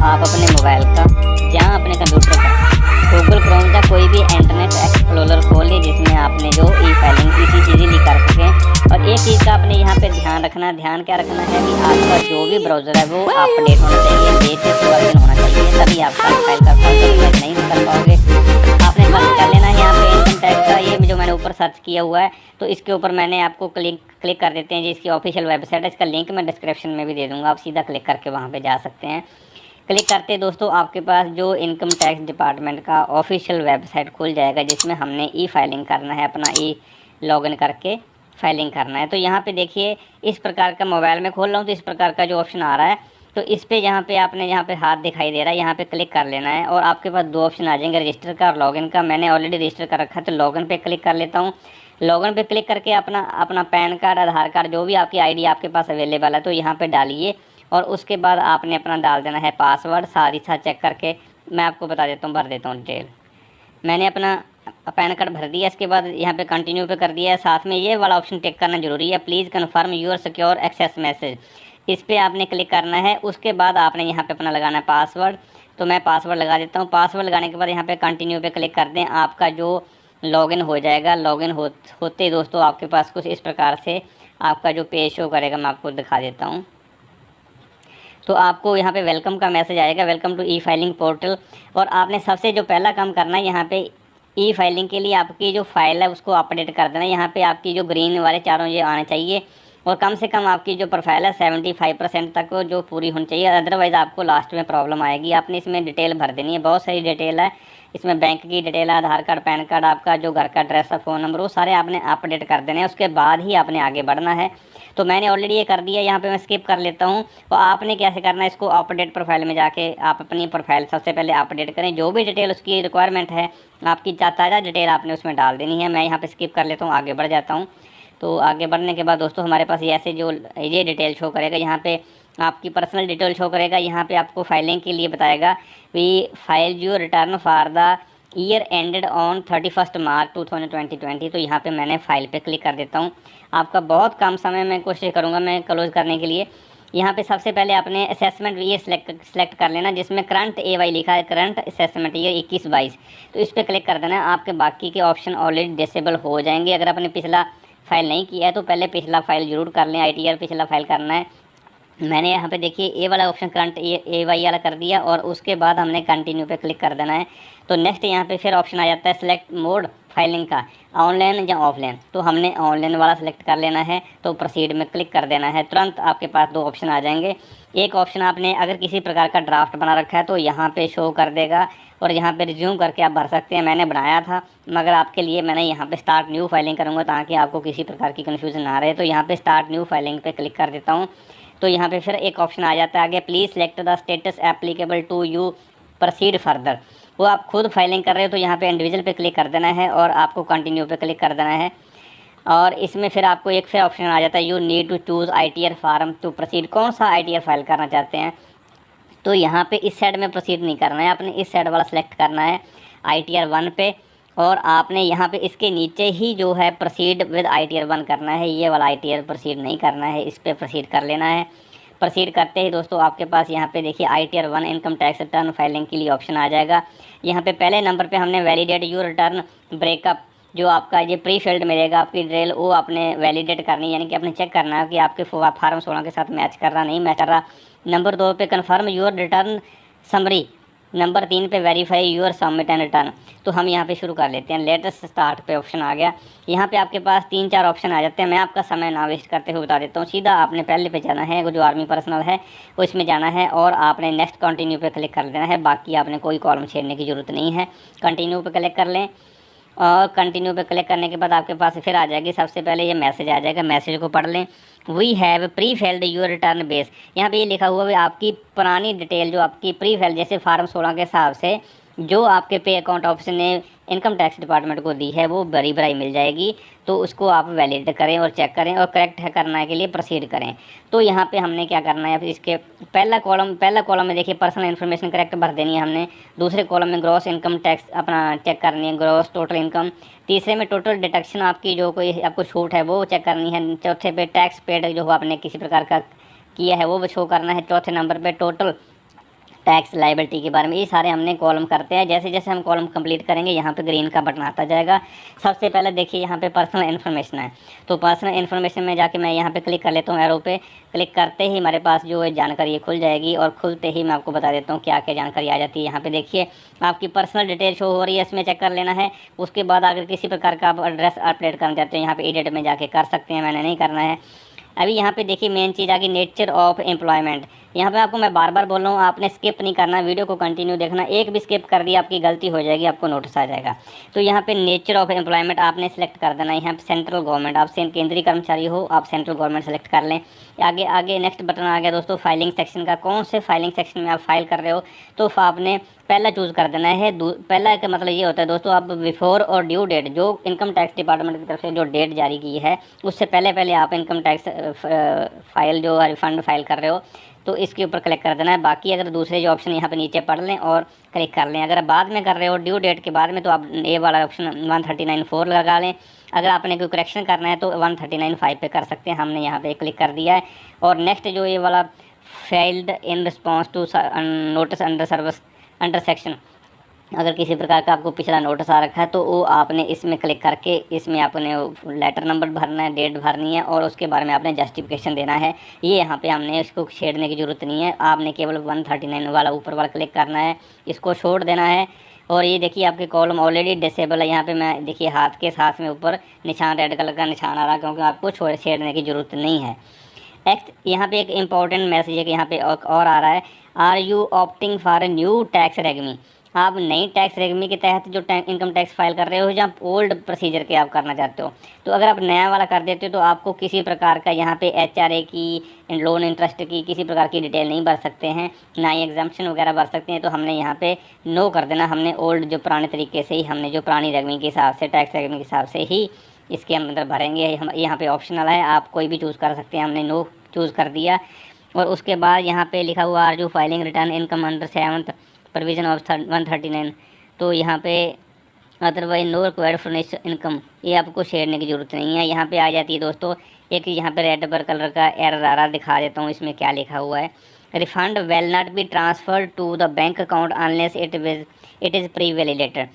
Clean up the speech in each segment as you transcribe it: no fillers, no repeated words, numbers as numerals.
आप अपने मोबाइल का या अपने कंप्यूटर का गूगल क्रोम का कोई भी इंटरनेट एक्सप्लोरर खोलिए जिसमें आपने जो ई फाइलिंग इजीली कर सकें। और एक चीज़ का आपने यहाँ पे ध्यान रखना, ध्यान क्या रखना है कि आपका जो भी ब्राउज़र है वो अपडेट होना चाहिए, लेटेस्ट वर्जन होना चाहिए, तभी आप फाइल कर पाओगे, नहीं कर पाओगे। आपने सर्च कर लेना है यहाँ पे इनकम टैक्स का, ये जो मैंने ऊपर सर्च किया हुआ है तो इसके ऊपर मैंने आपको क्लिक कर देते हैं जी, इसकी ऑफिशियल वेबसाइट है, इसका लिंक मैं डिस्क्रिप्शन में भी दे दूँगा, आप सीधा क्लिक करके वहाँ पर जा सकते हैं। क्लिक करते दोस्तों आपके पास जो इनकम टैक्स डिपार्टमेंट का ऑफिशियल वेबसाइट खुल जाएगा जिसमें हमने ई फाइलिंग करना है, अपना ई लॉगिन करके फाइलिंग करना है। तो यहाँ पे देखिए इस प्रकार का मोबाइल में खोल रहा हूँ तो इस प्रकार का जो ऑप्शन आ रहा है, तो इस पे यहाँ पे आपने यहाँ पे हाथ दिखाई दे रहा है, यहाँ पे क्लिक कर लेना है और आपके पास दो ऑप्शन आ जाएंगे, रजिस्टर का और लॉगिन का। मैंने ऑलरेडी रजिस्टर कर रखा है तो लॉगिन पे क्लिक कर लेता हूँ। लॉगिन पे क्लिक करके अपना पैन कार्ड, आधार कार्ड, जो भी आपकी आईडी आपके पास अवेलेबल है तो यहाँ पे डालिए और उसके बाद आपने अपना डाल देना है पासवर्ड, साथ ही साथ चेक करके मैं आपको बता देता हूँ, भर देता हूँ डिटेल। मैंने अपना पैन कार्ड भर दिया, इसके बाद यहाँ पे कंटिन्यू पे कर दिया है। साथ में ये वाला ऑप्शन टिक करना जरूरी है, please confirm your secure access message, इस पर आपने क्लिक करना है। उसके बाद आपने यहाँ पे अपना लगाना है पासवर्ड, तो मैं पासवर्ड लगा देता हूँ। पासवर्ड लगाने के बाद यहाँ पे कंटिन्यू पे क्लिक कर दें, आपका जो लॉगिन हो जाएगा। लॉगिन होते ही दोस्तों आपके पास कुछ इस प्रकार से आपका जो पेज शो करेगा, मैं आपको दिखा देता हूँ। तो आपको यहाँ पे वेलकम का मैसेज आएगा, welcome to e filing portal. और आपने सबसे जो पहला काम करना है, यहाँ पे ई फाइलिंग के लिए आपकी जो फाइल है उसको अपडेट कर देना। यहाँ पे आपकी जो ग्रीन वाले चारों ये आने चाहिए और कम से कम आपकी जो प्रोफाइल है 75% तक जो पूरी होनी चाहिए, अदरवाइज़ आपको लास्ट में प्रॉब्लम आएगी। आपने इसमें डिटेल भर देनी है, बहुत सारी डिटेल है इसमें, बैंक की डिटेल है, आधार कार्ड, पैन कार्ड, आपका जो घर का एड्रेस है, फ़ोन नंबर, वो सारे आपने अपडेट कर देने हैं। उसके बाद ही आपने आगे बढ़ना है। तो मैंने ऑलरेडी ये कर दिया, यहाँ पे मैं स्किप कर लेता हूँ। तो आपने कैसे करना है, इसको अपडेट प्रोफाइल में जाके आप अपनी प्रोफाइल सबसे पहले अपडेट करें, जो भी डिटेल उसकी रिक्वायरमेंट है आपकी ताज़ा डिटेल आपने उसमें डाल देनी है। मैं यहाँ पे स्किप कर लेता हूँ, आगे बढ़ जाता हूँ। तो आगे बढ़ने के बाद दोस्तों हमारे पास ऐसे जो ये डिटेल शो करेगा, यहाँ पे आपकी पर्सनल डिटेल शो करेगा। यहाँ पे आपको फाइलिंग के लिए बताएगा we file you return for the year ended on 31 March 2020। तो यहाँ पे मैंने फाइल पे क्लिक कर देता हूँ। आपका बहुत कम समय में कोशिश करूँगा मैं क्लोज करने के लिए। यहाँ पे सबसे पहले आपने असेसमेंट ईयर सेलेक्ट कर लेना, जिसमें करंट AY लिखा है, करंट असेसमेंट ईयर 21-22, तो इस पर क्लिक कर देना है। आपके बाकी के ऑप्शन ऑलरेडी डिसेबल हो जाएंगे। अगर आपने पिछला फाइल नहीं किया है तो पहले पिछला फाइल ज़रूर कर लें, ITR पिछला फाइल करना है। मैंने यहाँ पे देखिए ए वाला ऑप्शन करंट AY वाला कर दिया और उसके बाद हमने कंटिन्यू पे क्लिक कर देना है। तो नेक्स्ट यहाँ पे फिर ऑप्शन आ जाता है सिलेक्ट मोड फाइलिंग का, ऑनलाइन या ऑफलाइन। तो हमने ऑनलाइन वाला सिलेक्ट कर लेना है, तो प्रोसीड में क्लिक कर देना है। तुरंत आपके पास दो ऑप्शन आ जाएंगे। एक ऑप्शन आपने अगर किसी प्रकार का ड्राफ्ट बना रखा है तो यहाँ पे शो कर देगा और यहाँ पे रिज्यूम करके आप भर सकते हैं। मैंने बनाया था, मगर आपके लिए मैंने यहाँ पे स्टार्ट न्यू फाइलिंग करूँगा ताकि आपको किसी प्रकार की कन्फ्यूज़न ना रहे। तो यहाँ पे स्टार्ट न्यू फाइलिंग पे क्लिक कर देता हूँ। तो यहाँ पे फिर एक ऑप्शन आ जाता है आगे, please select the status applicable to you, proceed further. वो आप खुद फाइलिंग कर रहे हो तो यहाँ पे इंडिविजुअल पे क्लिक कर देना है और आपको कंटिन्यू पे क्लिक कर देना है। और इसमें फिर आपको एक फिर ऑप्शन आ जाता है, you need to choose ITR form to proceed, कौन सा ITR फाइल करना चाहते हैं। तो यहाँ पे इस साइड में प्रोसीड नहीं करना है, आपने इस साइड वाला सेलेक्ट करना है ITR 1 पे, और आपने यहाँ पे इसके नीचे ही जो है प्रोसीड विद ITR 1 करना है। ये वाला ITR प्रोसीड नहीं करना है, इस पर प्रोसीड कर लेना है। प्रोसीड करते ही दोस्तों आपके पास यहाँ पे देखिए ITR 1 income tax return filing के लिए ऑप्शन आ जाएगा। यहाँ पे पहले नंबर पे हमने वैलिडेट योर रिटर्न ब्रेकअप, जो आपका ये प्री फिल्ड मिलेगा आपकी डिटेल, वो आपने वैलिडेट करनी, यानी कि आपने चेक करना है कि आपके फार्म 16 के साथ मैच कर रहा नहीं मैच कर रहा। नंबर 2 पे confirm your return summary, number 3 पे verify your submit and return. तो हम यहाँ पे शुरू कर लेते हैं। लेटेस्ट स्टार्ट पे ऑप्शन आ गया। यहाँ पे आपके पास 3-4 ऑप्शन आ जाते हैं। मैं आपका समय ना वेस्ट करते हुए बता देता हूँ। सीधा आपने पहले पे जाना है, वो जो आर्मी पर्सनल है वो इसमें जाना है और आपने नेक्स्ट कंटिन्यू पे क्लिक कर देना है। बाकी आपने कोई कॉलम छेड़ने की ज़रूरत नहीं है। कंटिन्यू पे क्लिक कर लें और कंटिन्यू पे क्लिक करने के बाद आपके पास फिर आ जाएगी, सबसे पहले ये मैसेज आ जाएगा, मैसेज को पढ़ लें। We have pre filled your return base, यहाँ पे ये लिखा हुआ है आपकी पुरानी डिटेल जो आपकी प्री फिल्ड जैसे फार्म 16 के हिसाब से जो आपके पे अकाउंट ऑफिस ने इनकम टैक्स डिपार्टमेंट को दी है वो बरी बराई मिल जाएगी। तो उसको आप वैलिडेट करें और चेक करें और करेक्ट है करने के लिए प्रोसीड करें। तो यहाँ पे हमने क्या करना है, इसके पहला कॉलम में देखिए पर्सनल इन्फॉर्मेशन करेक्ट भर देनी है हमने। दूसरे कॉलम में ग्रॉस इनकम टैक्स अपना चेक करनी है, ग्रॉस टोटल इनकम। तीसरे में टोटल डिडक्शन आपकी जो कोई आपको छूट है वो चेक करनी है। चौथे पे टैक्स पेड जो आपने किसी प्रकार का किया है वो शो करना है। चौथे नंबर पर टोटल टैक्स लायबिलिटी के बारे में, ये सारे हमने कॉलम करते हैं। जैसे जैसे हम कॉलम कंप्लीट करेंगे यहाँ पे ग्रीन का बटन आता जाएगा। सबसे पहले देखिए यहाँ पे पर्सनल इन्फॉर्मेशन है, तो पर्सनल इन्फॉर्मेशन में जाके मैं यहाँ पे क्लिक कर लेता हूँ। एरो पे क्लिक करते ही हमारे पास जो है जानकारी खुल जाएगी, और खुलते ही मैं आपको बता देता हूँ क्या क्या जानकारी आ जाती है। यहाँ पे देखिए आपकी पर्सनल डिटेल शो हो रही है, इसमें चेक कर लेना है। उसके बाद अगर किसी प्रकार का आप एड्रेस अपडेट करना चाहते हो यहाँ पे एडिट में जाके कर सकते हैं, मैंने नहीं करना है। अभी यहाँ पे देखिए मेन चीज़ आ गई नेचर ऑफ एम्प्लॉयमेंट। यहाँ पे आपको मैं बार बार बोल रहा हूँ, आपने स्किप नहीं करना, वीडियो को कंटिन्यू देखना। एक भी स्किप कर दिया आपकी गलती हो जाएगी, आपको नोटिस आ जाएगा। तो यहाँ पे नेचर ऑफ एम्प्लॉयमेंट आपने सेलेक्ट कर देना है। यहाँ पे सेंट्रल गवर्नमेंट, आप केंद्रीय कर्मचारी हो, आप सेंट्रल गवर्नमेंट सेलेक्ट कर लें। आगे आगे नेक्स्ट बटन आ गया दोस्तों फाइलिंग सेक्शन का। कौन से फाइलिंग सेक्शन में आप फाइल कर रहे हो, तो आपने पहला चूज़ कर देना है। पहला का मतलब ये होता है दोस्तों, आप बिफोर और ड्यू डेट, जो इनकम टैक्स डिपार्टमेंट की तरफ से जो डेट जारी की है उससे पहले पहले आप इनकम टैक्स फाइल जो रिफंड फाइल कर रहे हो, तो इसके ऊपर क्लिक कर देना है। बाकी अगर दूसरे जो ऑप्शन यहाँ पे नीचे पढ़ लें और क्लिक कर लें। अगर बाद में कर रहे हो ड्यू डेट के बाद में, तो आप ये वाला ऑप्शन 139(4) लगा लें। अगर आपने कोई करेक्शन करना है तो 139(5) पे कर सकते हैं। हमने यहाँ पे क्लिक कर दिया है। और नेक्स्ट जो ये वाला filed in response to notice under service under section, अगर किसी प्रकार का आपको पिछला नोटिस आ रखा है तो वो आपने इसमें क्लिक करके इसमें आपने लेटर नंबर भरना है, डेट भरनी है, और उसके बारे में आपने जस्टिफिकेशन देना है। ये यहाँ पे हमने इसको छेड़ने की ज़रूरत नहीं है, आपने केवल 139 वाला ऊपर वाला क्लिक करना है, इसको छोड़ देना है। और ये देखिए आपके कॉलम ऑलरेडी डिसेबल है। यहाँ पे मैं देखिए हाथ के साथ में ऊपर निशान रेड कलर का निशान आ रहा है, क्योंकि आपको छेड़ने की ज़रूरत नहीं है। नेक्स्ट यहाँ पे एक इम्पॉर्टेंट मैसेज है कि यहाँ पे और आ रहा है, are you opting for a new tax regime. आप नई टैक्स रेगमी के तहत जो इनकम टैक्स फाइल कर रहे हो, या ओल्ड प्रोसीजर के आप करना चाहते हो, तो अगर आप नया वाला कर देते हो तो आपको किसी प्रकार का यहाँ पे HRA की, लोन इंटरेस्ट की, किसी प्रकार की डिटेल नहीं भर सकते हैं, ना ही एग्जाम्पशन वगैरह भर सकते हैं। तो हमने यहाँ पे नो कर देना। हमने ओल्ड जो पुराने तरीके से ही, हमने जो पुरानी रेगमी के हिसाब से, टैक्स रेगमी के हिसाब से ही इसके अंदर भरेंगे। हम यहाँ पे ऑप्शनल है, आप कोई भी चूज़ कर सकते हैं। हमने नो चूज़ कर दिया। और उसके बाद यहाँ पे लिखा हुआ are you filing return income under 7th provision of 139, तो यहाँ पे otherwise no required for income, ये आपको छेड़ने की ज़रूरत नहीं है। यहाँ पे आ जाती है दोस्तों एक यहाँ पे रेड पर कलर का एरर आ रहा, दिखा देता हूँ इसमें क्या लिखा हुआ है। Refund will not be transferred to the bank account unless it is pre validated.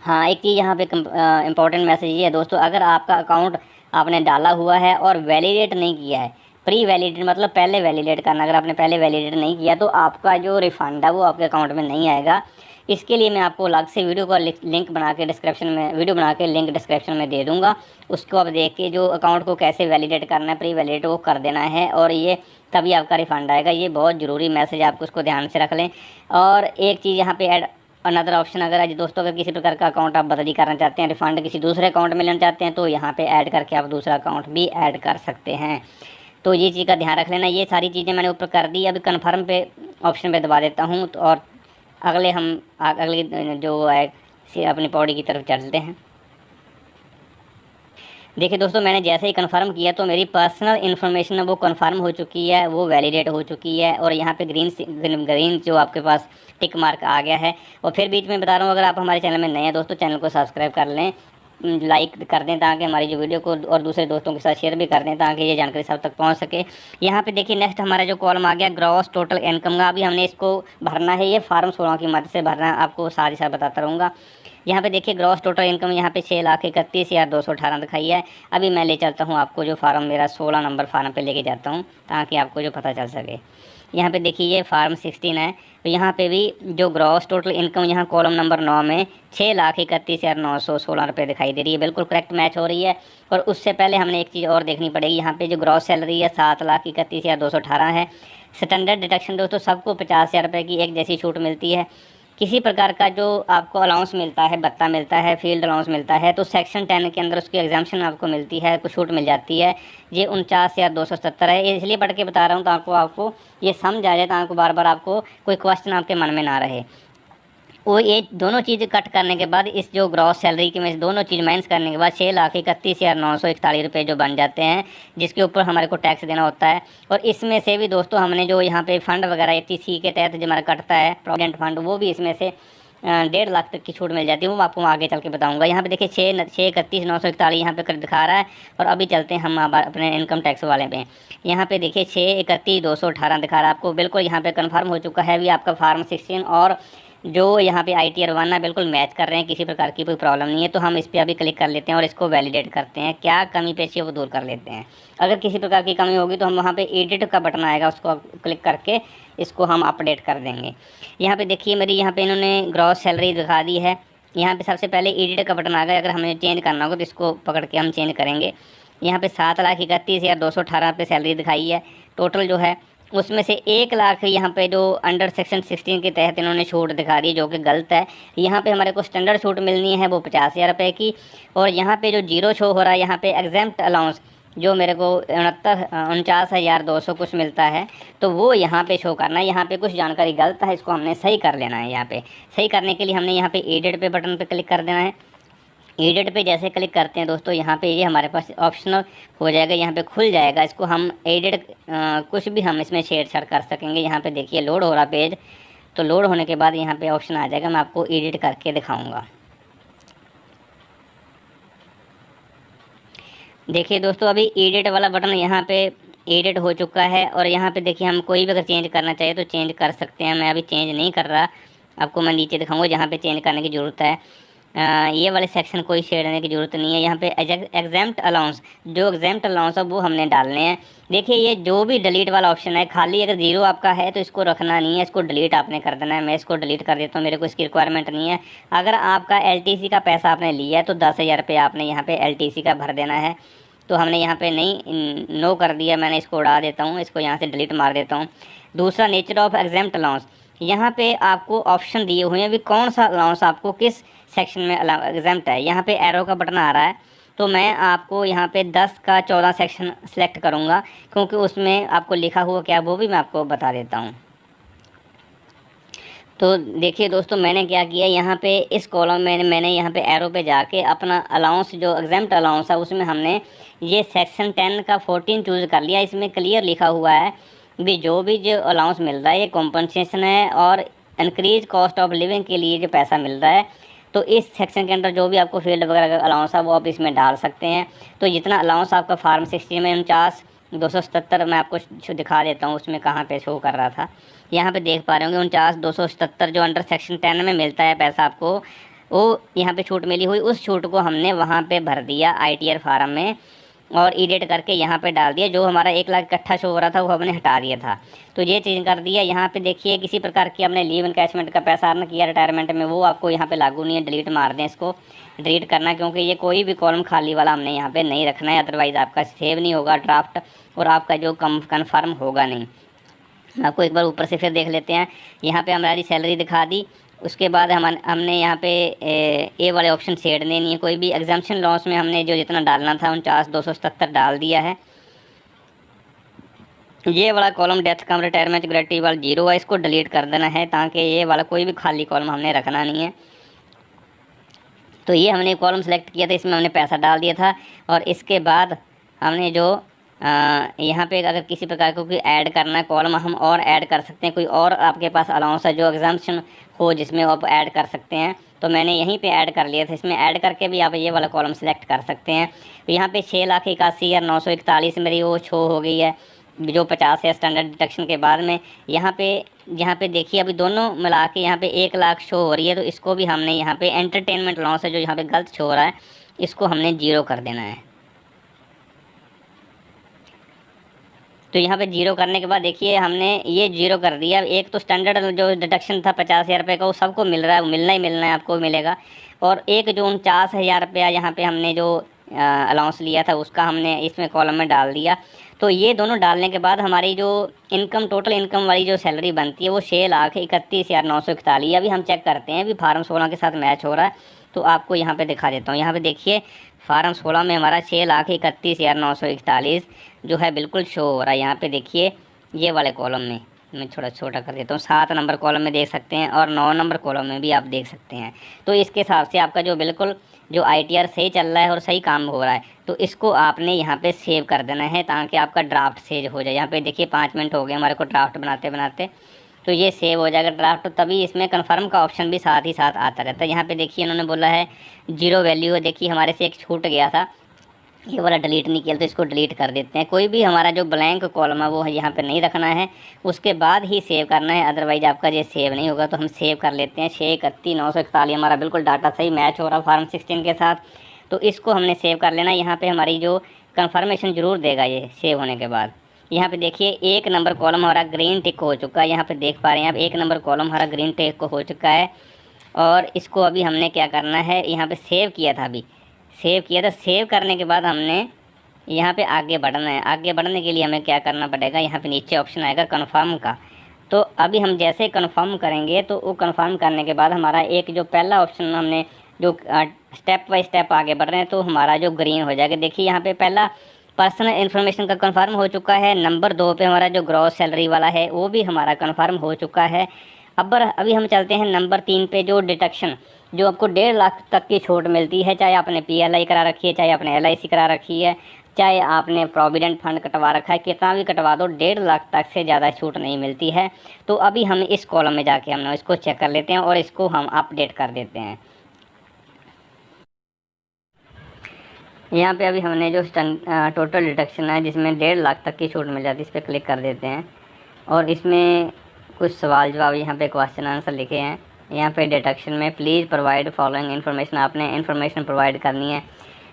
हाँ, एक चीज़ यहाँ पे इम्पोर्टेंट मैसेज ये है दोस्तों, अगर आपका अकाउंट आपने डाला हुआ है और वैलिडेट नहीं किया है, प्री वैलिडेट मतलब पहले वैलिडेट करना, अगर आपने पहले वैलिडेट नहीं किया तो आपका जो रिफ़ंड है वो आपके अकाउंट में नहीं आएगा। इसके लिए मैं आपको अलग से वीडियो का लिंक बना के डिस्क्रिप्शन में, वीडियो बना के लिंक डिस्क्रिप्शन में दे दूँगा। उसको आप देख के जो अकाउंट को कैसे वैलिडेट करना है, प्री वैलिडेट वो कर देना है, और ये तभी आपका रिफ़ंड आएगा। ये बहुत ज़रूरी मैसेज, आपको उसको ध्यान से रख लें। और एक चीज़ यहाँ पे ऐड अनदर ऑप्शन, अगर आज दोस्तों अगर किसी प्रकार का अकाउंट आप बदली करना चाहते हैं, रिफंड किसी दूसरे अकाउंट में लेना चाहते हैं, तो यहाँ पे ऐड करके आप दूसरा अकाउंट भी ऐड कर सकते हैं। तो ये चीज़ का ध्यान रख लेना। ये सारी चीज़ें मैंने ऊपर कर दी। अभी कन्फर्म पे ऑप्शन पे दबा देता हूँ, तो और अगले जो है अपनी पौड़ी की तरफ चलते हैं। देखिए दोस्तों, मैंने जैसे ही कन्फर्म किया तो मेरी पर्सनल इन्फॉर्मेशन वो कन्फर्म हो चुकी है, वो वैलिडेट हो चुकी है, और यहाँ पे ग्रीन जो आपके पास टिक मार्क आ गया है। और फिर बीच में बता रहा हूँ, अगर आप हमारे चैनल में नए हैं दोस्तों, चैनल को सब्सक्राइब कर लें, लाइक कर दें, ताकि हमारी जो वीडियो को और दूसरे दोस्तों के साथ शेयर भी कर दें, ताकि ये जानकारी सब तक पहुंच सके। यहाँ पे देखिए नेक्स्ट हमारा जो कॉलम आ गया ग्रॉस टोटल इनकम का, अभी हमने इसको भरना है। ये फार्म 16 की मदद से भरना है, आपको साथ ही साथ बताता रहूँगा। यहाँ पे देखिए ग्रॉस टोटल इनकम यहाँ पे 6,31,218 दिखाई है। अभी मैं ले चलता हूँ आपको जो फार्म मेरा 16 नंबर फार्म पे लेके जाता हूँ, ताकि आपको जो पता चल सके। यहाँ पे देखिए ये फार्म 16 है, तो यहाँ पे भी जो ग्रॉस टोटल इनकम यहाँ कॉलम नंबर 9 में 6,31,916 रुपये दिखाई दे रही है, बिल्कुल करेक्ट मैच हो रही है। और उससे पहले हमने एक चीज़ और देखनी पड़ेगी। यहाँ पे जो ग्रॉस सैलरी है 7,31,218 है। स्टैंडर्ड डिडक्शन दोस्तों सबको 50,000 रुपये की एक जैसी छूट मिलती है। किसी प्रकार का जो आपको अलाउंस मिलता है, भत्ता मिलता है, फील्ड अलाउंस मिलता है, तो सेक्शन 10 के अंदर उसकी एग्जाम्पशन आपको मिलती है, कुछ छूट मिल जाती है। ये 49,270 है। इसलिए पढ़ के बता रहा हूँ ताकि आपको ये समझ आ जाए, ताकि बार बार आपको कोई क्वेश्चन आपके मन में ना रहे। वो ये दोनों चीज़ कट करने के बाद, इस जो ग्रॉस सैलरी की में दोनों चीज़ माइनस करने के बाद 6,31,941 रुपये जो बन जाते हैं, जिसके ऊपर हमारे को टैक्स देना होता है। और इसमें से भी दोस्तों हमने जो यहाँ पे फ़ंड वगैरह ATC के तहत जो हमारा कटता है प्रोविडेंट फंड, वो भी इसमें से 1.5 लाख तक की छूट मिल जाती है, वो आपको आगे चल के बताऊंगा। यहाँ पे देखिए 631,941 यहाँ पे दिखा रहा है। और अभी चलते हैं हम अपने इनकम टैक्स वाले पे। यहाँ पे देखिए 631,218 दिखा रहा है आपको, बिल्कुल यहाँ पे कंफर्म हो चुका है भी आपका फार्म 16 और जो यहाँ पे ITR 1 ना बिल्कुल मैच कर रहे हैं, किसी प्रकार की कोई प्रॉब्लम नहीं है। तो हम इस पर अभी क्लिक कर लेते हैं और इसको वैलिडेट करते हैं, क्या कमी पेशी है वो दूर कर लेते हैं। अगर किसी प्रकार की कमी होगी तो हम वहाँ पे एडिट का बटन आएगा, उसको क्लिक करके इसको हम अपडेट कर देंगे। यहाँ पे देखिए मेरी यहाँ पे इन्होंने ग्रॉस सैलरी दिखा दी है। यहाँ पे सबसे पहले एडिट का बटन आ गया, अगर हमें चेंज करना होगा तो इसको पकड़ के हम चेंज करेंगे। यहाँ पे 7,31,218 पे सैलरी दिखाई है टोटल जो है, उसमें से 1 लाख यहाँ पे जो अंडर सेक्शन 16 के तहत इन्होंने छूट दिखा दी, जो कि गलत है। यहाँ पे हमारे को स्टैंडर्ड छूट मिलनी है वो 50,000 रुपये की। और यहाँ पे जो जीरो शो हो रहा है, यहाँ पे एग्जेम्प्ट अलाउंस जो मेरे को 49,200 कुछ मिलता है, तो वो यहाँ पे शो करना है। यहाँ पे कुछ जानकारी गलत है, इसको हमने सही कर लेना है। यहाँ पे सही करने के लिए हमने यहाँ पे एडिट पे बटन पे क्लिक कर देना है। एडिट पे जैसे क्लिक करते हैं दोस्तों, यहाँ पे ये हमारे पास ऑप्शनल हो जाएगा, यहाँ पे खुल जाएगा। इसको हम एडिट कुछ भी हम इसमें छेड़छाड़ कर सकेंगे। यहाँ पे देखिए लोड हो रहा पेज, तो लोड होने के बाद यहाँ पे ऑप्शन आ जाएगा, मैं आपको एडिट करके दिखाऊंगा। देखिए दोस्तों अभी एडिट वाला बटन यहाँ पे एडिट हो चुका है। और यहाँ पे देखिए हम कोई भी अगर चेंज करना चाहिए तो चेंज कर सकते हैं। मैं अभी चेंज नहीं कर रहा, आपको मैं नीचे दिखाऊंगा जहाँ पे चेंज करने की ज़रूरत है। ये वाले सेक्शन कोई छेड़ने की ज़रूरत नहीं है। यहाँ पे एग्जेम्प्ट अलाउंस, जो एग्जेम्प्ट अलाउंस है वो हमने डालने हैं। देखिए ये जो भी डिलीट वाला ऑप्शन है, खाली अगर जीरो आपका है तो इसको रखना नहीं है, इसको डिलीट आपने कर देना है। मैं इसको डिलीट कर देता हूँ, मेरे को इसकी रिक्वायरमेंट नहीं है। अगर आपका LTC का पैसा आपने लिया है तो 10,000 रुपये आपने यहाँ पे LTC का भर देना है। तो हमने यहाँ पे नहीं नो कर दिया, मैंने इसको उड़ा देता हूँ, इसको यहाँ से डिलीट मार देता हूँ। दूसरा नेचर ऑफ एग्जेम्प्ट अलाउंस, यहाँ पे आपको ऑप्शन दिए हुए हैं भी कौन सा अलाउंस आपको किस सेक्शन में एग्जेम्प्ट है। यहाँ पे एरो का बटन आ रहा है, तो मैं आपको यहाँ पे 10 का 14 सेक्शन सेलेक्ट करूँगा, क्योंकि उसमें आपको लिखा हुआ क्या वो भी मैं आपको बता देता हूँ। तो देखिए दोस्तों मैंने क्या किया, यहाँ पे इस कॉलम में मैंने यहाँ पे एरो पे जाके अपना अलाउंस जो एग्जेम्प्ट अलाउंस है उसमें हमने ये सेक्शन 10 का 14 चूज़ कर लिया। इसमें क्लियर लिखा हुआ है भी जो अलाउंस मिल रहा है ये कॉम्पनसेशन है और इंक्रीज कॉस्ट ऑफ लिविंग के लिए जो पैसा मिल रहा है। तो इस सेक्शन के अंदर जो भी आपको फील्ड वगैरह का अलाउंस है वो आप इसमें डाल सकते हैं। तो जितना अलाउंस आपका फार्म 60 में 49,277 मैं आपको दिखा देता हूँ उसमें कहाँ पे शो कर रहा था। यहाँ पे देख पा रहे होंगे 49,277 जो अंडर सेक्शन 10 में मिलता है पैसा आपको, वो यहाँ पे छूट मिली हुई, उस छूट को हमने वहाँ पे भर दिया ITR फार्म में और एडिट करके यहाँ पे डाल दिया। जो हमारा 1 लाख इकट्ठा शो हो रहा था वो हमने हटा दिया था, तो ये चीज़ कर दिया। यहाँ पे देखिए किसी प्रकार की हमने लीव एनकैशमेंट का पैसा अर्न किया रिटायरमेंट में, वो आपको यहाँ पे लागू नहीं है। डिलीट मार दें, इसको डिलीट करना, क्योंकि ये कोई भी कॉलम खाली वाला हमने यहाँ पे नहीं रखना है, अदरवाइज़ आपका सेव नहीं होगा ड्राफ्ट और आपका जो कन्फर्म होगा नहीं। आपको एक बार ऊपर से फिर देख लेते हैं। यहाँ पे हमारी सैलरी दिखा दी, उसके बाद हमने यहाँ पे ए वाले ऑप्शन छेड़ने नहीं है कोई भी। एग्जाम्पशन लॉस में हमने जो जितना डालना था 49,277 डाल दिया है। ये वाला कॉलम डेथ कम रिटायरमेंट ग्रेटी वाला 0 है, इसको डिलीट कर देना है ताकि ये वाला कोई भी खाली कॉलम हमने रखना नहीं है। तो ये हमने कॉलम सेलेक्ट किया था, इसमें हमने पैसा डाल दिया था। और इसके बाद हमने जो यहाँ पे अगर किसी प्रकार को कोई ऐड करना है कॉलम हम और ऐड कर सकते हैं। कोई और आपके पास अलाउंस है जो एग्जाम्पशन हो जिसमें आप ऐड कर सकते हैं, तो मैंने यहीं पे ऐड कर लिया था। इसमें ऐड करके भी आप ये वाला कॉलम सेलेक्ट कर सकते हैं। तो यहाँ पे 6,81,941 मेरी वो शो हो गई है, जो 50 है स्टैंडर्ड डिडक्शन के बाद में। यहाँ पे देखिए अभी दोनों मिला के यहाँ पे 1 लाख शो हो रही है, तो इसको भी हमने यहाँ पे एंटरटेनमेंट लॉस है जो यहाँ पे गलत शो हो रहा है, इसको हमने 0 कर देना है। तो यहाँ पे 0 करने के बाद देखिए हमने ये 0 कर दिया। एक तो स्टैंडर्ड जो डिडक्शन था 50,000 रुपये का वो सबको मिल रहा है, मिलना ही मिलना है, आपको मिलेगा। और एक जो 49,000 रुपया यहाँ पे हमने जो अलाउंस लिया था उसका हमने इसमें कॉलम में डाल दिया। तो ये दोनों डालने के बाद हमारी जो इनकम टोटल इनकम वाली जो सैलरी बनती है वो 6,31,941। अभी हम चेक करते हैं अभी फार्म 16 के साथ मैच हो रहा है, तो आपको यहाँ पे दिखा देता हूँ। यहाँ पे देखिए फार्म 16 में हमारा 6,31,941 जो है बिल्कुल शो हो रहा है। यहाँ पे देखिए ये वाले कॉलम में मैं थोड़ा छोटा कर देता हूँ, 7 नंबर कॉलम में देख सकते हैं और 9 नंबर कॉलम में भी आप देख सकते हैं। तो इसके हिसाब से आपका जो बिल्कुल जो ITR सही चल रहा है और सही काम हो रहा है, तो इसको आपने यहाँ पे सेव कर देना है ताकि आपका ड्राफ्ट सेव हो जाए। यहाँ पे देखिए 5 मिनट हो गए हमारे को ड्राफ्ट बनाते बनाते। तो ये सेव हो जाएगा ड्राफ्ट। तो तभी इसमें कन्फर्म का ऑप्शन भी साथ ही साथ आता रहता है। यहाँ पे देखिए इन्होंने बोला है 0 वैल्यू है, देखिए हमारे से एक छूट गया था, ये वाला डिलीट नहीं किया, तो इसको डिलीट कर देते हैं। कोई भी हमारा जो ब्लैंक कॉलम है वो यहाँ पे नहीं रखना है, उसके बाद ही सेव करना है, अदरवाइज आपका ये सेव नहीं होगा। तो हम सेव कर लेते हैं। 631,941 हमारा बिल्कुल डाटा सही मैच हो रहा फार्म 16 के साथ। तो इसको हमने सेव कर लेना। यहाँ पे हमारी जो कन्फर्मेशन ज़रूर देगा ये सेव होने के बाद। यहाँ पे देखिए 1 नंबर कॉलम हमारा ग्रीन टिक हो चुका है, यहाँ पे देख पा रहे हैं आप 1 नंबर कॉलम हमारा ग्रीन टिक हो चुका है। और इसको अभी हमने क्या करना है, यहाँ पे सेव किया था, अभी सेव किया था। सेव करने के बाद हमने यहाँ पे आगे बढ़ना है। आगे बढ़ने के लिए हमें क्या करना पड़ेगा, यहाँ पे नीचे ऑप्शन आएगा कन्फर्म का। तो अभी हम जैसे कन्फर्म करेंगे तो वो कन्फर्म करने के बाद हमारा एक जो पहला ऑप्शन हमने जो स्टेप बाय स्टेप आगे बढ़ रहे हैं तो हमारा जो ग्रीन हो जाएगा। देखिए यहाँ पे पहला पर्सनल इन्फॉर्मेशन का कन्फर्म हो चुका है। नंबर 2 पे हमारा जो ग्रॉस सैलरी वाला है वो भी हमारा कन्फर्म हो चुका है। अभी हम चलते हैं नंबर 3 पे, जो डिडक्शन, जो आपको 1.5 लाख तक की छूट मिलती है, चाहे आपने PLI करा रखी है, चाहे आपने LIC करा रखी है, चाहे आपने प्रोविडेंट फंड कटवा रखा है, कितना भी कटवा दो 1.5 लाख तक से ज़्यादा छूट नहीं मिलती है। तो अभी हम इस कॉलम में जाके हम इसको चेक कर लेते हैं और इसको हम अपडेट कर देते हैं। यहाँ पे अभी हमने जो टोटल डिडक्शन है जिसमें 1.5 लाख तक की छूट मिल जाती है, इस पर क्लिक कर देते हैं। और इसमें कुछ सवाल जवाब यहाँ पे क्वेश्चन आंसर लिखे हैं। यहाँ पे डिडक्शन में प्लीज़ प्रोवाइड फॉलोइंग इन्फॉर्मेशन, आपने इन्फॉर्मेशन प्रोवाइड करनी है।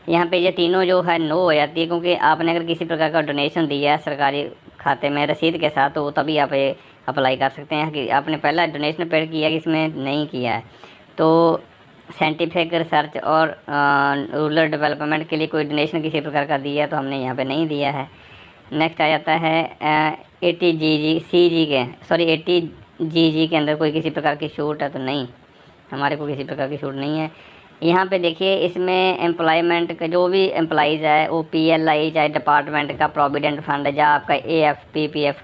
यहाँ पे ये तीनों जो है नो हो जाती है, क्योंकि आपने अगर किसी प्रकार का डोनेशन दिया है सरकारी खाते में रसीद के साथ तो तभी आप ये अप्लाई कर सकते हैं। कि आपने पहला डोनेशन पेड किया कि इसमें नहीं किया है, तो साइंटिफिक रिसर्च और रूरल डेवलपमेंट के लिए कोई डोनेशन किसी प्रकार का दिया है तो हमने यहाँ पे नहीं दिया है। नेक्स्ट आ जाता है 80GG के अंदर कोई किसी प्रकार की छूट है तो नहीं, हमारे को किसी प्रकार की छूट नहीं है। यहाँ पे देखिए इसमें एम्प्लॉयमेंट का जो भी एम्प्लॉइज़ है वो PLI चाहे डिपार्टमेंट का प्रोविडेंट फंड या आपका AF PPF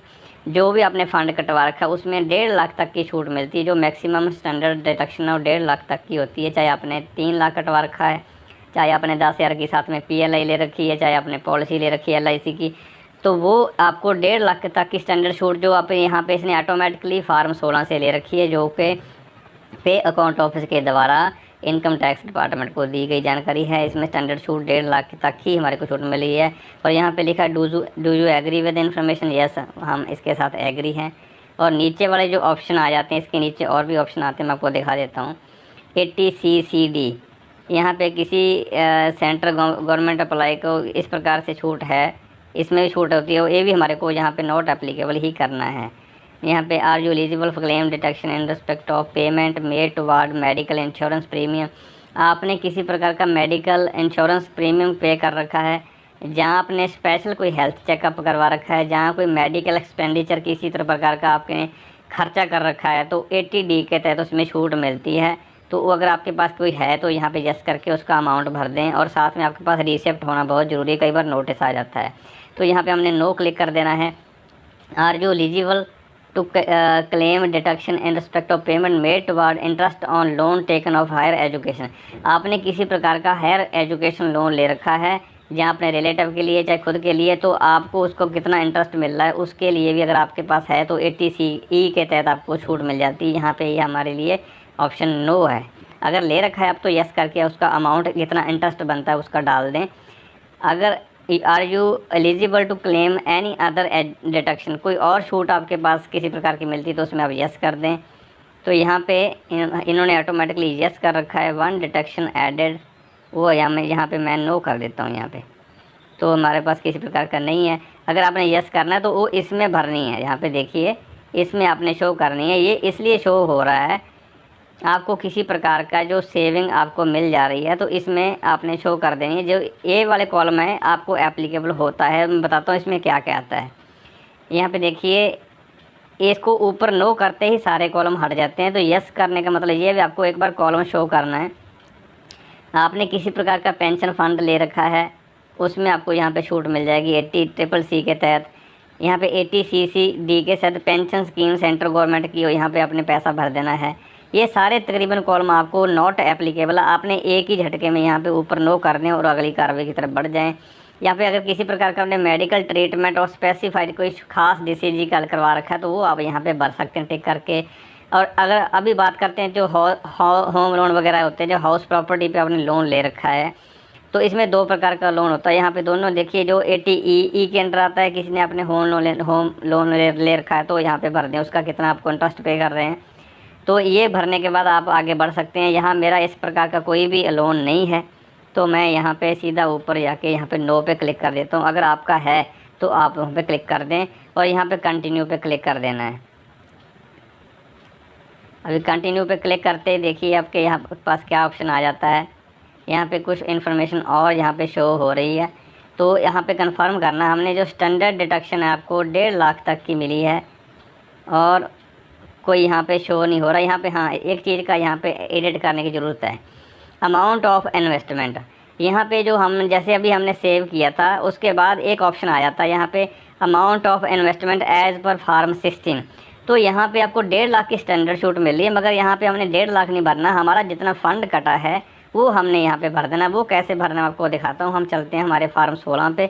जो भी आपने फ़ंड कटवा रखा है उसमें 1.5 लाख तक की छूट मिलती है। जो मैक्सिमम स्टैंडर्ड डिडक्शन है वो 1.5 लाख तक की होती है। चाहे आपने 3 लाख कटवा रखा है, चाहे आपने 10,000 की साथ में PLI ले रखी है, चाहे आपने पॉलिसी ले रखी है LIC की, तो वो आपको 1.5 लाख तक की स्टैंडर्ड छूट जो आप यहाँ पे इसने ऑटोमेटिकली फार्म 16 से ले रखी है, जो कि पे अकाउंट ऑफिस के द्वारा इनकम टैक्स डिपार्टमेंट को दी गई जानकारी है। इसमें स्टैंडर्ड छूट 1.5 लाख तक ही हमारे को छूट मिली है। और यहाँ पे लिखा do you agree with information, yes हम इसके साथ एग्री हैं। और नीचे वाले जो ऑप्शन आ जाते हैं, इसके नीचे और भी ऑप्शन आते हैं, मैं आपको दिखा देता हूँ। 80CCD, यहाँ पे किसी सेंट्रल गवर्नमेंट अप्लाई को इस प्रकार से छूट है, इसमें भी छूट होती है, ये भी हमारे को यहाँ पे नॉट एप्लीकेबल ही करना है। यहाँ पे are you eligible for claim deduction in respect of payment made toward medical insurance premium, आपने किसी प्रकार का मेडिकल इंश्योरेंस प्रीमियम पे कर रखा है, जहाँ आपने स्पेशल कोई हेल्थ चेकअप करवा रखा है, जहाँ कोई मेडिकल एक्सपेंडिचर किसी तरह प्रकार का आपने खर्चा कर रखा है, तो 80D के तहत उसमें छूट मिलती है। तो अगर आपके पास कोई है तो यहाँ पे यस करके उसका अमाउंट भर दें। और साथ में आपके पास रिसिप्ट होना बहुत ज़रूरी है, कई बार नोटिस आ जाता है। तो यहाँ पे हमने नो क्लिक कर देना है। Are you eligible to claim deduction in respect of payment made toward interest on loan taken of higher education, आपने किसी प्रकार का हायर एजुकेशन लोन ले रखा है, जहाँ अपने रिलेटिव के लिए चाहे खुद के लिए, तो आपको उसको कितना इंटरेस्ट मिल रहा है उसके लिए भी अगर आपके पास है तो 80CE के तहत आपको छूट मिल जाती है। यहाँ पे ये हमारे लिए ऑप्शन नो है। अगर ले रखा है आप तो यस करके उसका अमाउंट कितना इंटरेस्ट बनता है उसका डाल दें। अगर are you eligible to claim any other deduction, कोई और छूट आपके पास किसी प्रकार की मिलती है तो उसमें आप यस कर दें। तो यहाँ पे इन्होंने ऑटोमेटिकली यस कर रखा है, 1 डिडक्शन एडेड, वो यहाँ पे मैं नो कर देता हूँ यहाँ पे, तो हमारे पास किसी प्रकार का नहीं है। अगर आपने यस करना है तो वो इसमें भरनी है, यहाँ पे देखिए इसमें आपने शो करनी है। ये इसलिए शो हो रहा है, आपको किसी प्रकार का जो सेविंग आपको मिल जा रही है तो इसमें आपने शो कर देनी है। जो ए वाले कॉलम है आपको एप्लीकेबल होता है, मैं बताता हूँ इसमें क्या क्या आता है। यहाँ पे देखिए इसको ऊपर नो करते ही सारे कॉलम हट जाते हैं। तो यस करने का मतलब ये भी आपको एक बार कॉलम शो करना है। आपने किसी प्रकार का पेंशन फंड ले रखा है उसमें आपको यहाँ पे छूट मिल जाएगी 80CCC के तहत। यहाँ पे 80CCD के साथ पेंशन स्कीम सेंट्रल गवर्नमेंट की, यहाँ पे आपने पैसा भर देना है। ये सारे तकरीबन कॉलम आपको नॉट एप्लीकेबल, आपने एक ही झटके में यहाँ पे ऊपर नो करने और अगली कार्रवाई की तरफ बढ़ जाएं। यहाँ पे अगर किसी प्रकार का आपने मेडिकल ट्रीटमेंट और स्पेसिफाइड कोई खास डिसीज का करवा रखा है तो वो आप यहाँ पे भर सकते हैं टिक करके। और अगर अभी बात करते हैं जो होम लोन वगैरह होते हैं, जो हाउस प्रॉपर्टी पे आपने लोन ले रखा है, तो इसमें 2 प्रकार का लोन होता है। यहाँ पे दोनों देखिए, जो 80E के अंडर आता है, किसी ने अपने होम लोन ले रखा है तो यहाँ पे भर दें, उसका कितना आपको इंटरेस्ट पे कर रहे हैं, तो ये भरने के बाद आप आगे बढ़ सकते हैं। यहाँ मेरा इस प्रकार का कोई भी लोन नहीं है, तो मैं यहाँ पे सीधा ऊपर जाके यहाँ पे नो पे क्लिक कर देता हूँ। अगर आपका है तो आप वहाँ पे क्लिक कर दें और यहाँ पे कंटिन्यू पे क्लिक कर देना है। अभी कंटिन्यू पे क्लिक करते ही देखिए आपके यहाँ पास क्या ऑप्शन आ जाता है। यहाँ पे कुछ इन्फॉर्मेशन और यहाँ पे शो हो रही है, तो यहाँ पे कंफर्म करना। हमने जो स्टैंडर्ड डिडक्शन है आपको 1.5 लाख तक की मिली है और कोई यहाँ पे शो नहीं हो रहा। यहाँ पे हाँ, एक चीज़ का यहाँ पे एडिट करने की ज़रूरत है, अमाउंट ऑफ इन्वेस्टमेंट। यहाँ पे जो हम जैसे अभी हमने सेव किया था उसके बाद एक ऑप्शन आ जाता है यहाँ पे amount of investment as per form 16। तो यहाँ पे आपको 1.5 लाख की स्टैंडर्ड छूट मिल रही है, मगर यहाँ पे हमने 1.5 लाख नहीं भरना, हमारा जितना फ़ंड कटा है वो हमने यहाँ पे भर देना। वो कैसे भरना है आपको दिखाता हूँ। हम चलते हैं हमारे फार्म 16 पे।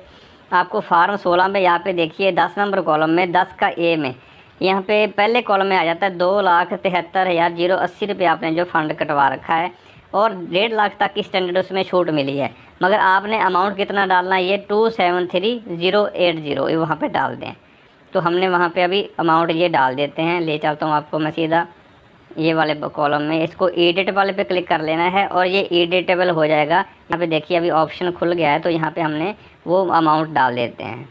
आपको फार्म 16 में यहाँ पे देखिए 10 नंबर कॉलम में 10 का ए में यहाँ पे पहले कॉलम में आ जाता है 2,73,080 रुपये आपने जो फ़ंड कटवा रखा है और 1.5 लाख तक की स्टैंडर्ड उसमें छूट मिली है। मगर आपने अमाउंट कितना डालना है, ये 273,080 वहाँ पे डाल दें। तो हमने वहाँ पे अभी अमाउंट ये डाल देते हैं। ले चलता हूँ आपको मैं सीधा ये वाले कॉलम में, इसको एडिट वाले पे क्लिक कर लेना है और ये एडिटेबल हो जाएगा। यहाँ पे देखिए अभी ऑप्शन खुल गया है, तो यहाँ पे हमने वो अमाउंट डाल देते हैं।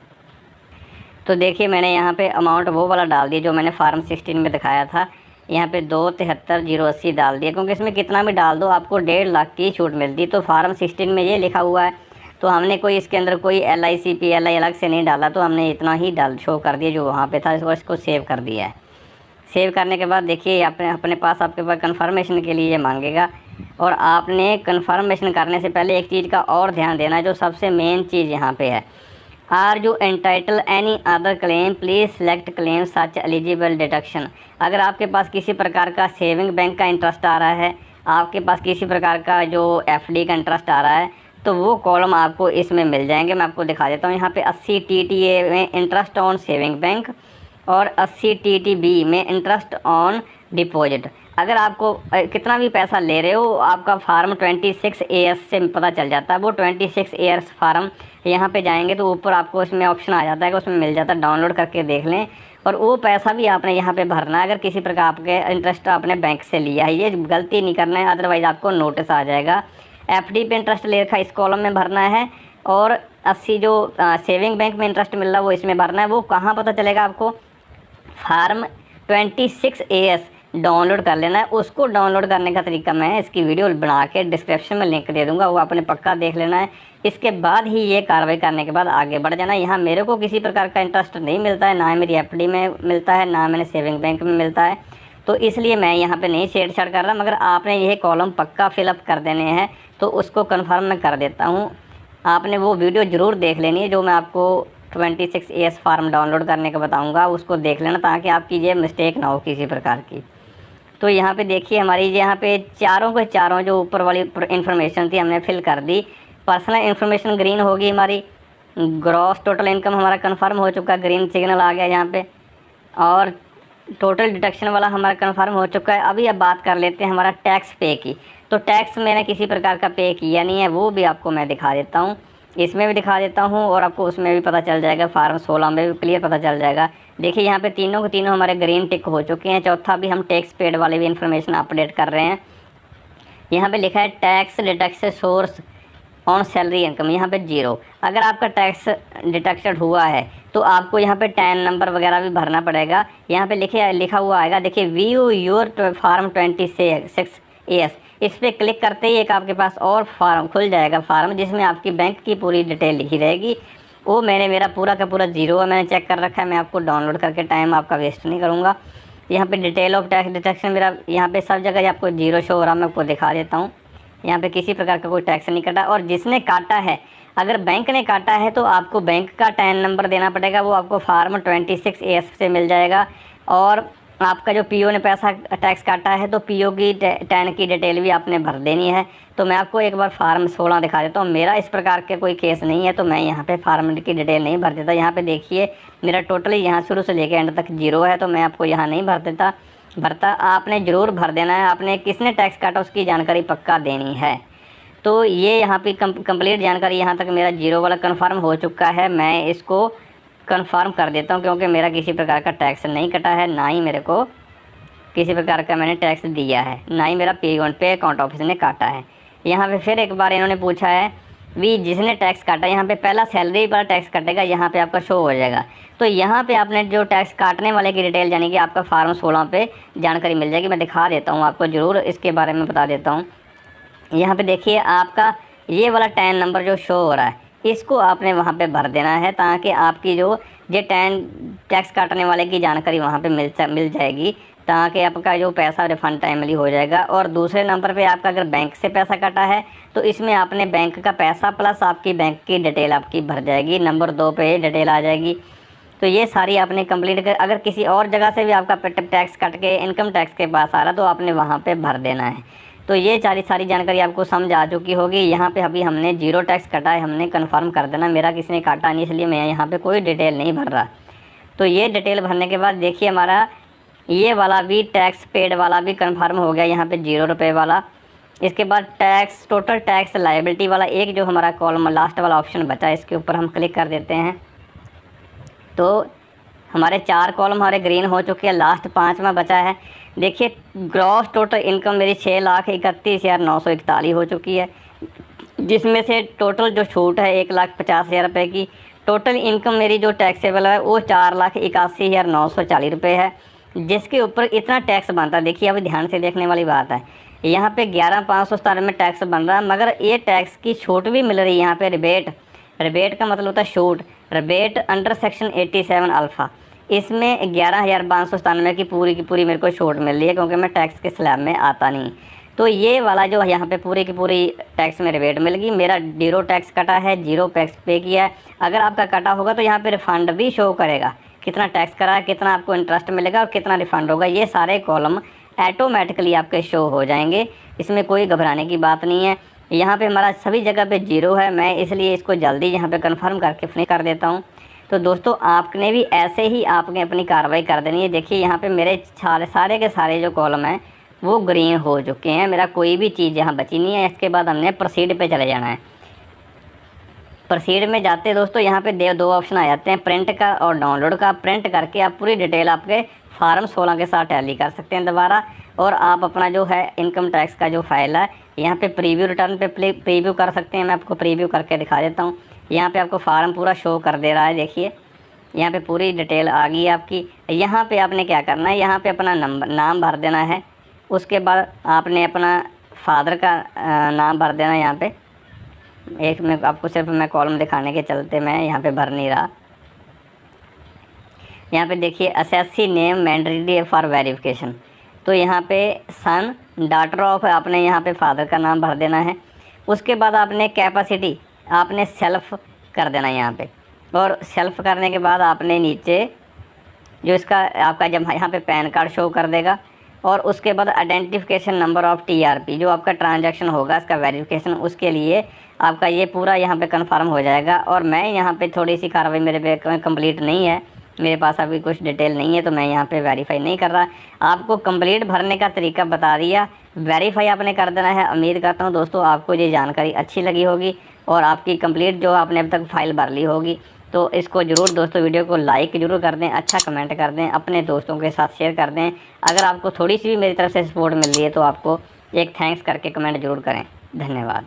तो देखिए मैंने यहाँ पे अमाउंट वो वाला डाल दिया जो मैंने फार्म 16 में दिखाया था। यहाँ पे 2,73,080 डाल दिया, क्योंकि इसमें कितना भी डाल दो आपको 1.5 लाख की छूट मिलती। तो फार्म 16 में ये लिखा हुआ है, तो हमने कोई इसके अंदर कोई LIC PLI अलग से नहीं डाला, तो हमने इतना ही शो कर दिया जो वहाँ पे था, इसको सेव कर दिया है। सेव करने के बाद देखिए अपने पास आपके पास कन्फर्मेशन के लिए ये मांगेगा, और आपने कन्फर्मेशन करने से पहले एक चीज़ का और ध्यान देना है, जो सबसे मेन चीज़ यहाँ पे है। Are you entitle any other claim, please select claim such eligible deduction. अगर आपके पास किसी प्रकार का सेविंग बैंक का इंटरेस्ट आ रहा है, आपके पास किसी प्रकार का जो FD का इंटरेस्ट आ रहा है, तो वो कॉलम आपको इसमें मिल जाएंगे। मैं आपको दिखा देता हूँ। यहाँ पे 80 TTA में इंटरेस्ट ऑन सेविंग बैंक और 80 TTB में इंटरेस्ट ऑन डिपॉजिट। अगर आपको कितना भी पैसा ले रहे हो, आपका फार्म 26AS से पता चल जाता है। वो 26AS फार्म यहाँ पे जाएंगे तो ऊपर आपको इसमें ऑप्शन आ जाता है कि उसमें मिल जाता है, डाउनलोड करके देख लें। और वो पैसा भी आपने यहाँ पे भरना है। अगर किसी प्रकार आपके इंटरेस्ट आपने बैंक से लिया है, ये गलती नहीं करना है, अदरवाइज़ आपको नोटिस आ जाएगा। FD पे इंटरेस्ट ले रखा इस कॉलम में भरना है, और 80 जो सेविंग बैंक में इंटरेस्ट मिल रहा है वो इसमें भरना है। वो कहाँ पता चलेगा आपको, फार्म 26AS डाउनलोड कर लेना है। उसको डाउनलोड करने का तरीका मैं इसकी वीडियो बना के डिस्क्रिप्शन में लिंक दे दूंगा, वो आपने पक्का देख लेना है। इसके बाद ही ये कार्रवाई करने के बाद आगे बढ़ जाना। यहाँ मेरे को किसी प्रकार का इंटरेस्ट नहीं मिलता है, ना मेरी FD में मिलता है, ना मैंने सेविंग बैंक में मिलता है, तो इसलिए मैं यहाँ पे नहीं छेड़छाड़ कर रहा। मगर आपने यह कॉलम पक्का फिलअप कर देने हैं, तो उसको कन्फर्म मैं कर देता हूँ। आपने वो वीडियो ज़रूर देख लेनी है जो मैं आपको 26AS फार्म डाउनलोड करने का बताऊँगा, उसको देख लेना, ताकि आपकी ये मिस्टेक ना हो किसी प्रकार की। तो यहाँ पे देखिए हमारी यहाँ पे चारों के चारों जो ऊपर वाली इन्फॉर्मेशन थी हमने फिल कर दी। पर्सनल इन्फॉर्मेशन ग्रीन होगी हमारी, ग्रॉस टोटल इनकम हमारा कंफर्म हो चुका, ग्रीन सिग्नल आ गया यहाँ पे, और टोटल डिडक्शन वाला हमारा कंफर्म हो चुका है। अभी अब बात कर लेते हैं हमारा टैक्स पे की। तो टैक्स मैंने किसी प्रकार का पे किया नहीं है, वो भी आपको मैं दिखा देता हूँ, इसमें भी दिखा देता हूँ, और आपको उसमें भी पता चल जाएगा, फार्म 16 में भी क्लियर पता चल जाएगा। देखिए यहाँ पे तीनों के तीनों हमारे ग्रीन टिक हो चुके हैं। चौथा भी हम टैक्स पेड वाले भी इन्फॉर्मेशन अपडेट कर रहे हैं। यहाँ पे लिखा है tax deduction source on salary income, यहाँ पे 0। अगर आपका टैक्स डिडक्शन हुआ है तो आपको यहाँ पे टैन नंबर वगैरह भी भरना पड़ेगा। यहाँ पे लिखा हुआ आएगा, देखिए व्यू योर फार्म 26AS, इस पर क्लिक करते ही एक आपके पास और फार्म खुल जाएगा, फार्म जिसमें आपकी बैंक की पूरी डिटेल लिखी रहेगी। वो मेरा पूरा का पूरा 0 है, मैंने चेक कर रखा है। मैं आपको डाउनलोड करके टाइम आपका वेस्ट नहीं करूँगा। यहाँ पे डिटेल ऑफ टैक्स डिडक्शन मेरा यहाँ पे सब जगह आपको 0 शो हो रहा है। मैं आपको दिखा देता हूँ, यहाँ पे किसी प्रकार का कोई टैक्स नहीं कटा। और जिसने काटा है, अगर बैंक ने काटा है तो आपको बैंक का टैन नंबर देना पड़ेगा, वो आपको फार्म 26AS से मिल जाएगा। और आपका जो पीओ ने पैसा टैक्स काटा है तो पीओ की 10 की डिटेल भी आपने भर देनी है। तो मैं आपको एक बार फार्म 16 दिखा देता हूँ। मेरा इस प्रकार के कोई केस नहीं है तो मैं यहाँ पे फार्म की डिटेल नहीं भर देता। यहाँ पे देखिए मेरा टोटली यहाँ शुरू से लेकर एंड तक 0 है, तो मैं आपको यहाँ नहीं भरता। आपने ज़रूर भर देना है। आपने किसने टैक्स काटा उसकी जानकारी पक्का देनी है। तो ये यहाँ पे कंप्लीट जानकारी यहाँ तक मेरा 0 वाला कन्फर्म हो चुका है। मैं इसको कन्फर्म कर देता हूँ क्योंकि मेरा किसी प्रकार का टैक्स नहीं कटा है, ना ही मेरे को किसी प्रकार का मैंने टैक्स दिया है, ना ही मेरा पे अकाउंट ऑफिस ने काटा है। यहाँ पे फिर एक बार इन्होंने पूछा है भी जिसने टैक्स काटा, यहाँ पे पहला सैलरी वाला टैक्स कटेगा, यहाँ पे आपका शो हो जाएगा। तो यहाँ पे आपने जो टैक्स काटने वाले की डिटेल यानी कि आपका फार्म 16 पे जानकारी मिल जाएगी। मैं दिखा देता हूँ आपको, ज़रूर इसके बारे में बता देता हूँ। यहाँ पे देखिए आपका ये वाला 10 नंबर जो शो हो रहा है इसको आपने वहाँ पे भर देना है, ताकि आपकी जो ये 10 टैक्स काटने वाले की जानकारी वहाँ पे मिल जाएगी, ताकि आपका जो पैसा रिफंड टाइमली हो जाएगा। और दूसरे नंबर पे आपका अगर बैंक से पैसा कटा है तो इसमें आपने बैंक का पैसा प्लस आपकी बैंक की डिटेल आपकी भर जाएगी। नंबर 2 पे डिटेल आ जाएगी। तो ये सारी आपने कंप्लीट कर, अगर किसी और जगह से भी आपका टैक्स कट के इनकम टैक्स के पास आ रहा तो आपने वहाँ पर भर देना है। तो ये सारी जानकारी आपको समझ आ चुकी होगी। यहाँ पे अभी हमने 0 टैक्स कटा है, हमने कंफर्म कर देना। मेरा किसी ने काटा नहीं, इसलिए मैं यहाँ पे कोई डिटेल नहीं भर रहा। तो ये डिटेल भरने के बाद देखिए हमारा ये वाला भी टैक्स पेड वाला भी कंफर्म हो गया, यहाँ पे 0 रुपये वाला। इसके बाद टैक्स टोटल टैक्स लायबिलिटी वाला एक जो हमारा कॉलम लास्ट वाला ऑप्शन बचा है, इसके ऊपर हम क्लिक कर देते हैं। तो हमारे 4 कॉलम हमारे ग्रीन हो चुके हैं, लास्ट 5वां बचा है। देखिए ग्रॉस टोटल इनकम मेरी 6,31,941 हो चुकी है, जिसमें से टोटल जो छूट है 1,50,000 रुपये की। टोटल इनकम मेरी जो टैक्सेबल है वो 4,81,940 रुपये है, जिसके ऊपर इतना टैक्स बनता है। देखिए अभी ध्यान से देखने वाली बात है, यहाँ पे 11,597 में टैक्स बन रहा है, मगर ये टैक्स की छूट भी मिल रही है। यहाँ पे रिबेट का मतलब होता है छूट, रिबेट अंडर सेक्शन 87 अल्फ़ा, इसमें 11,597 की पूरी मेरे को छूट मिल रही है, क्योंकि मैं टैक्स के स्लैब में आता नहीं। तो ये वाला जो यहाँ पे पूरी की पूरी टैक्स में रिबेट मिल गई। मेरा 0 टैक्स कटा है, 0 टैक्स पे किया है। अगर आपका कटा होगा तो यहाँ पे रिफ़ंड भी शो करेगा, कितना टैक्स करा है, कितना आपको इंटरेस्ट मिलेगा और कितना रिफ़ंड होगा। ये सारे कॉलम ऐटोमेटिकली आपके शो हो जाएंगे, इसमें कोई घबराने की बात नहीं है। यहाँ पे हमारा सभी जगह पे 0 है, मैं इसलिए इसको जल्दी यहाँ पे कंफर्म करके फिनिश कर देता हूँ। तो दोस्तों आपने भी ऐसे ही आपने अपनी कार्रवाई कर देनी है। देखिए यहाँ पे मेरे सारे के सारे जो कॉलम हैं वो ग्रीन हो चुके हैं, मेरा कोई भी चीज़ यहाँ बची नहीं है। इसके बाद हमने प्रोसीड पे चले जाना है। प्रोसीड में जाते दोस्तों यहाँ पे 2 ऑप्शन आ जाते हैं, प्रिंट का और डाउनलोड का। प्रिंट करके आप पूरी डिटेल आपके फार्म 16 के साथ टैली कर सकते हैं दोबारा, और आप अपना जो है इनकम टैक्स का जो फाइल है यहाँ पे प्रीव्यू रिटर्न पे प्रीव्यू कर सकते हैं। मैं आपको प्रीव्यू करके दिखा देता हूँ। यहाँ पे आपको फार्म पूरा शो कर दे रहा है। देखिए यहाँ पे पूरी डिटेल आ गई आपकी। यहाँ पे आपने क्या करना है, यहाँ पे अपना नाम भर देना है। उसके बाद आपने अपना फादर का नाम भर देना। यहाँ पे एक मैं आपको सिर्फ मैं कॉलम दिखाने के चलते मैं यहाँ पे भर नहीं रहा। यहाँ पे देखिए assessee name mandatory for verification, तो यहाँ पे सन डॉटर ऑफ आपने यहाँ पे फादर का नाम भर देना है। उसके बाद आपने कैपेसिटी आपने सेल्फ कर देना है यहाँ पे, और सेल्फ करने के बाद आपने नीचे जो इसका आपका जब यहाँ पे पैन कार्ड शो कर देगा, और उसके बाद आइडेंटिफिकेशन नंबर ऑफ TRP जो आपका ट्रांजैक्शन होगा इसका वेरिफिकेशन, उसके लिए आपका ये पूरा यहाँ पे कंफर्म हो जाएगा। और मैं यहाँ पे थोड़ी सी कार्रवाई मेरे पे कंप्लीट नहीं है, मेरे पास अभी कुछ डिटेल नहीं है, तो मैं यहाँ पे वेरीफाई नहीं कर रहा। आपको कंप्लीट भरने का तरीका बता दिया, वेरीफाई आपने कर देना है। उम्मीद करता हूँ दोस्तों आपको ये जानकारी अच्छी लगी होगी और आपकी कंप्लीट जो आपने अब तक फाइल भर ली होगी। तो इसको ज़रूर दोस्तों वीडियो को लाइक ज़रूर कर दें, अच्छा कमेंट कर दें, अपने दोस्तों के साथ शेयर कर दें। अगर आपको थोड़ी सी भी मेरी तरफ से सपोर्ट मिल रही है तो आपको एक थैंक्स करके कमेंट ज़रूर करें। धन्यवाद।